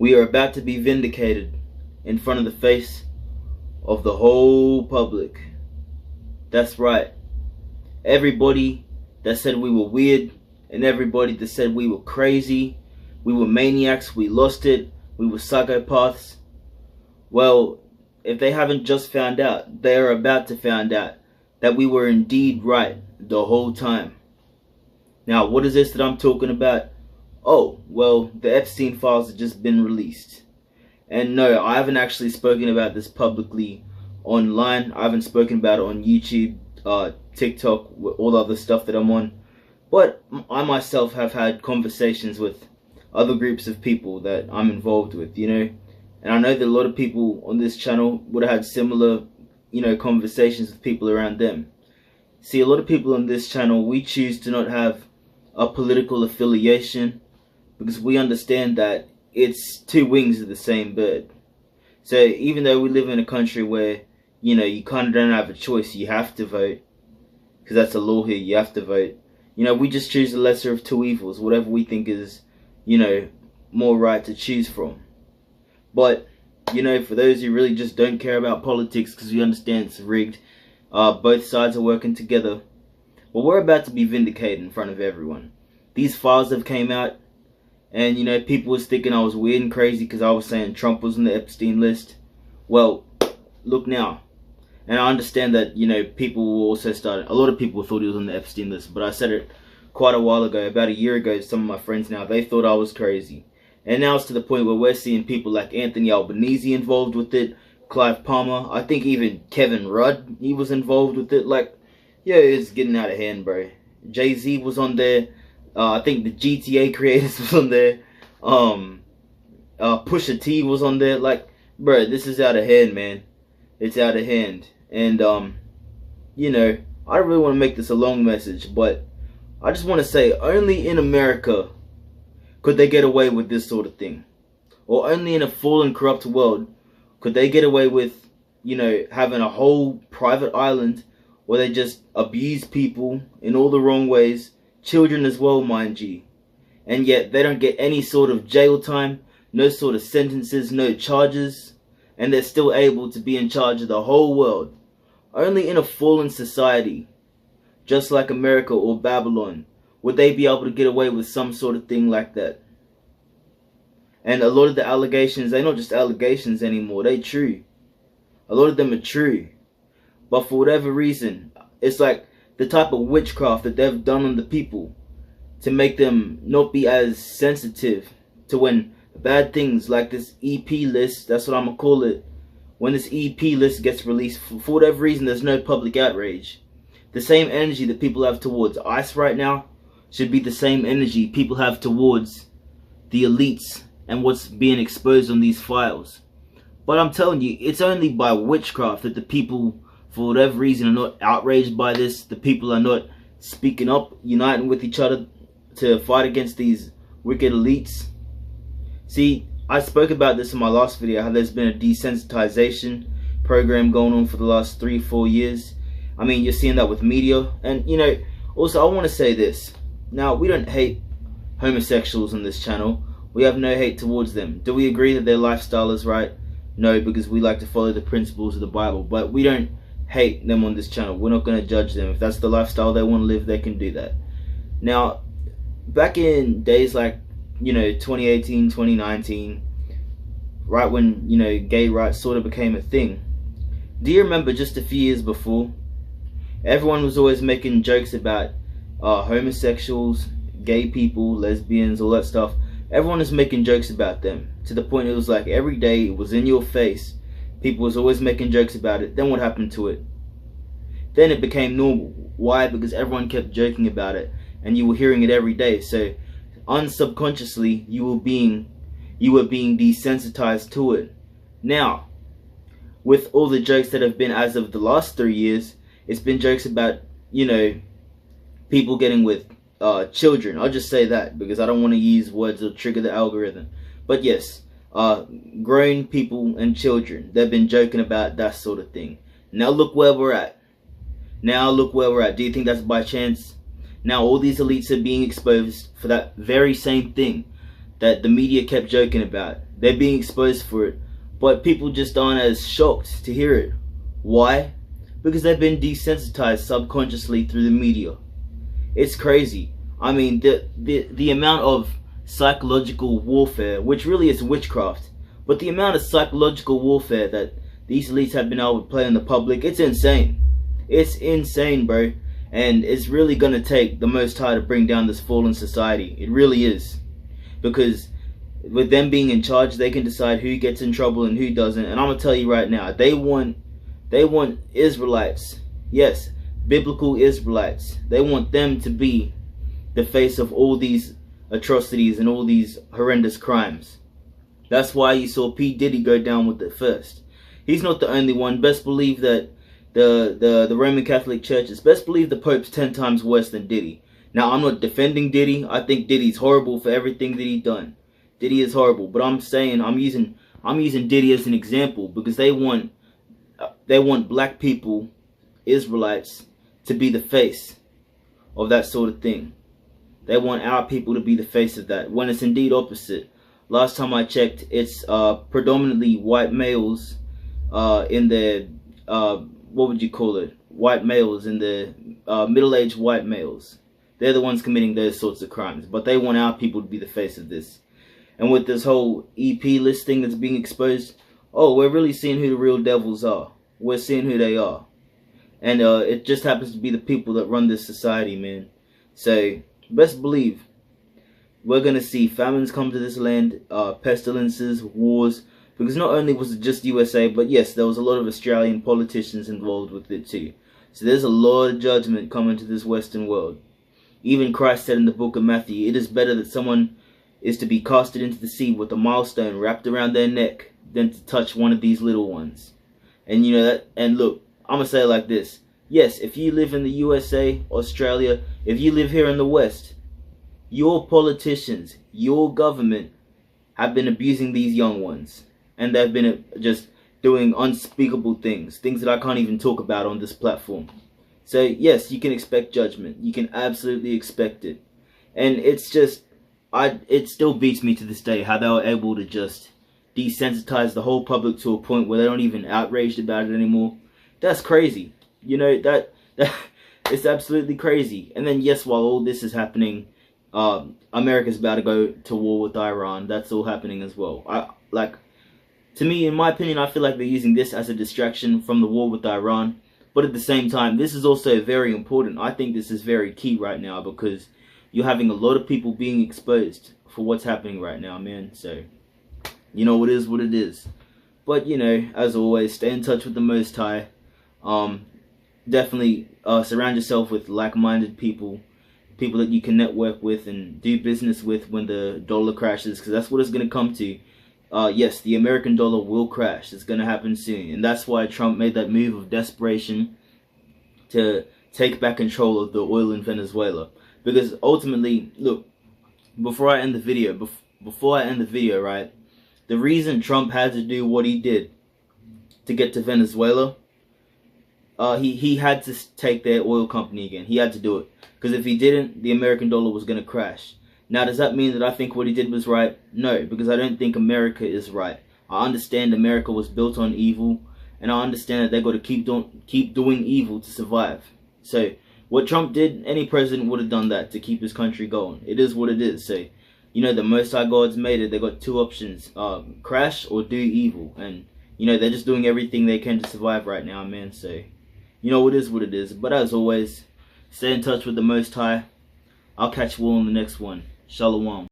We are about to be vindicated in front of the face of the whole public. That's right. Everybody that said we were weird, and everybody that said we were crazy, we were maniacs, we lost it, we were psychopaths. Well, if they haven't just found out, they are about to find out that we were indeed right the whole time. Now, what is this that I'm talking about? Oh, well, the Epstein files have just been released. And no, I haven't actually spoken about this publicly online. I haven't spoken about it on YouTube, TikTok, all the other stuff that I'm on. But I myself have had conversations with other groups of people that I'm involved with, you know. And I know that a lot of people on this channel would have had similar, you know, conversations with people around them. See, a lot of people on this channel, we choose to not have a political affiliation because we understand that it's two wings of the same bird. So even though we live in a country where, you know, you kind of don't have a choice, you have to vote, because that's a law here, you have to vote. You know, we just choose the lesser of two evils, whatever we think is, you know, more right to choose from. But, you know, for those who really just don't care about politics because we understand it's rigged, both sides are working together. Well, we're about to be vindicated in front of everyone. These files have came out, and, you know, people was thinking I was weird and crazy because I was saying Trump was on the Epstein list. Well, look now. And I understand that, you know, people also started, a lot of people thought he was on the Epstein list, but I said it quite a while ago, about a year ago, to some of my friends now. They thought I was crazy. And now it's to the point where we're seeing people like Anthony Albanese involved with it, Clive Palmer, I think even Kevin Rudd, he was involved with it. Like, yeah, it's getting out of hand, bro. Jay-Z was on there. I think the GTA creators was on there. Pusha T was on there. Like, bro, this is out of hand, man. It's out of hand. And, you know, I don't really want to make this a long message, but I just want to say, only in America could they get away with this sort of thing. Or only in a fallen, corrupt world could they get away with, you know, having a whole private island where they just abuse people in all the wrong ways, children as well, mind you. And yet they don't get any sort of jail time, no sort of sentences, no charges, and they're still able to be in charge of the whole world. Only in a fallen society, just like America or Babylon, would they be able to get away with some sort of thing like that. And a lot of the allegations, they're not just allegations anymore, they're true. A lot of them are true. But for whatever reason, it's like the type of witchcraft that they've done on the people to make them not be as sensitive to when bad things like this EP list, that's what I'm going to call it, when this EP list gets released, for whatever reason, there's no public outrage. The same energy that people have towards ICE right now should be the same energy people have towards the elites and what's being exposed on these files. But I'm telling you, it's only by witchcraft that the people, for whatever reason, are not outraged by this. The people are not speaking up, uniting with each other to fight against these wicked elites. See, I spoke about this in my last video, how there's been a desensitization program going on for the last 3-4 years. I mean, you're seeing that with media. And, you know, also I want to say this. Now, we don't hate homosexuals on this channel. We have no hate towards them. Do we agree that their lifestyle is right? No, because we like to follow the principles of the Bible. But we don't hate them on this channel. We're not going to judge them. If that's the lifestyle they want to live, they can do that. Now, back in days like, you know, 2018, 2019, right when, you know, gay rights sort of became a thing, do you remember just a few years before, everyone was always making jokes about homosexuals, gay people, lesbians, all that stuff. Everyone was making jokes about them, to the point it was like every day it was in your face. People was always making jokes about it. Then what happened to it? Then it became normal. Why? Because everyone kept joking about it, and you were hearing it every day. So unsubconsciously you were being desensitized to it. Now, with all the jokes that have been as of the last 3 years, it's been jokes about, you know, people getting with children. I'll just say that because I don't want to use words that trigger the algorithm. But yes, grown people and children, they've been joking about that sort of thing. Now look where we're at. Do you think that's by chance? Now all these elites are being exposed for that very same thing that the media kept joking about. They're being exposed for it. But people just aren't as shocked to hear it. Why? Because they've been desensitized subconsciously through the media. It's crazy. I mean, the amount of psychological warfare, which really is witchcraft, but the amount of psychological warfare that these elites have been able to play on the public, it's insane. It's insane, bro. And it's really going to take the Most High to bring down this fallen society. It really is. Because with them being in charge, they can decide who gets in trouble and who doesn't. And I'm going to tell you right now, they want Israelites. Yes, biblical Israelites. They want them to be the face of all these atrocities and all these horrendous crimes. That's why you saw P. Diddy go down with it first. He's not the only one. Best believe that the Roman Catholic Church is, best believe the Pope's 10 times worse than Diddy. Now, I'm not defending Diddy. I think Diddy's horrible for everything that he's done. Diddy is horrible, but I'm saying I'm using Diddy as an example because they want black people, Israelites, to be the face of that sort of thing. They want our people to be the face of that, when it's indeed opposite. Last time I checked, it's predominantly white males in the what would you call it? White males in the middle-aged white males. They're the ones committing those sorts of crimes, but they want our people to be the face of this. And with this whole EP listing that's being exposed, oh, we're really seeing who the real devils are. We're seeing who they are. And it just happens to be the people that run this society, man. So, best believe, we're going to see famines come to this land, pestilences, wars. Because not only was it just USA, but yes, there was a lot of Australian politicians involved with it too. So there's a lot of judgment coming to this Western world. Even Christ said in the book of Matthew, it is better that someone is to be casted into the sea with a millstone wrapped around their neck than to touch one of these little ones. And you know that, and look, I'm going to say it like this. Yes, if you live in the USA, Australia, if you live here in the West, your politicians, your government have been abusing these young ones. And they've been just doing unspeakable things. Things that I can't even talk about on this platform. So yes, you can expect judgment. You can absolutely expect it. And it's just, it still beats me to this day how they were able to just desensitize the whole public to a point where they're not even outraged about it anymore. That's crazy. You know, that it's absolutely crazy. And then yes, while all this is happening, America's about to go to war with Iran. That's all happening as well. To me, in my opinion, I feel like they're using this as a distraction from the war with Iran. But at the same time, this is also very important. I think this is very key right now because you're having a lot of people being exposed for what's happening right now, man. So, you know, it is what it is. But, you know, as always, stay in touch with the Most High. Definitely surround yourself with like-minded people. People that you can network with and do business with when the dollar crashes. Because that's what it's going to come to. Yes, the American dollar will crash. It's going to happen soon. And that's why Trump made that move of desperation to take back control of the oil in Venezuela. Because ultimately, look, before I end the video, right, the reason Trump had to do what he did to get to Venezuela, he had to take their oil company again. He had to do it. Because if he didn't, the American dollar was going to crash. Now, does that mean that I think what he did was right? No, because I don't think America is right. I understand America was built on evil, and I understand that they've got to keep doing evil to survive. So, what Trump did, any president would have done that to keep his country going. It is what it is. So, you know, the Most High God's made it. They got two options, crash or do evil. And, you know, they're just doing everything they can to survive right now, man. So, you know, it is what it is. But as always, stay in touch with the Most High. I'll catch you all in the next one. Shalom.